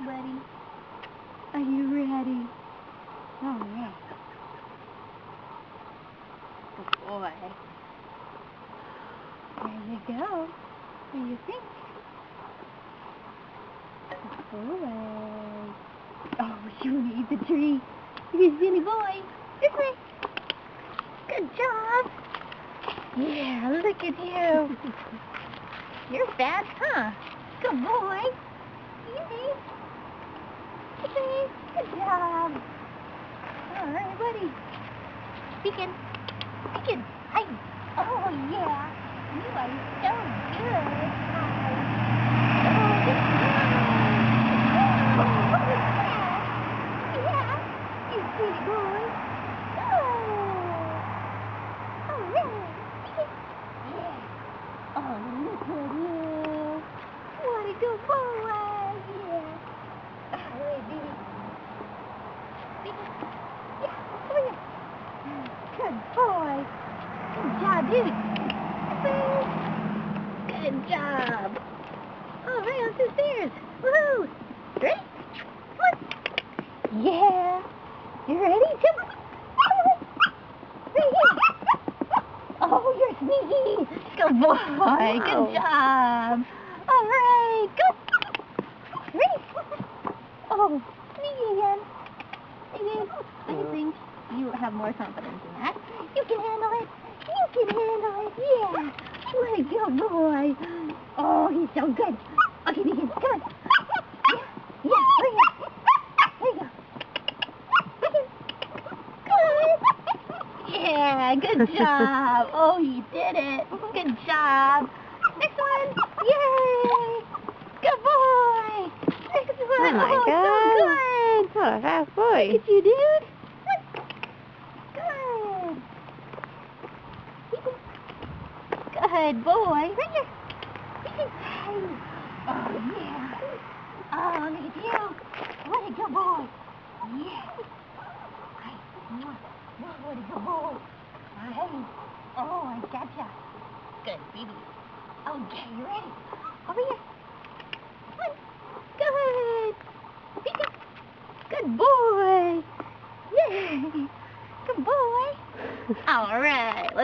buddy. Are you ready? All right. Good boy. There you go. What do you think? Good boy. Oh, you need the tree. You're a silly boy. This way. Good job. Yeah, look at you. You're fast, huh? Good boy. Yay. Good job. All right, buddy. Beacon. Beacon. Hi. Oh, yeah. You are so good. Hi. Oh, good job. Oh, yeah. You sweet boy. Oh. All right. Yeah. Oh, look at you. What a good boy. Yeah. All right, baby. Beacon. Yeah, over here. Good boy. Good job, dude. Good job. All right, on 2 stairs. Woohoo! Ready? Come on. Yeah. You ready? Jump. Right here. Oh, you're sneaky. Good boy. Wow. Good job. All right. Go. Ready? Oh, sneaky again. Maybe. I think you have more confidence in that. You can handle it. You can handle it. Yeah. What a good boy. Oh, he's so good. Okay, Beacon, come on. Yeah, right here. There you go. Beacon. Good. Yeah, good job. Oh, you did it. Good job. Next one. Yay. Good boy. Next one. Oh my so God. good. What a fast boy. Look at you, dude. Good. Good boy. Right here. Hey. Oh, yeah. Oh, look at you. What a good boy. Yeah. Hey. What a good boy. Hey. Oh, I gotcha. Good, baby. Okay, you ready? Over here. Come on. Good. Good boy. Yay. Good boy. All right. Let's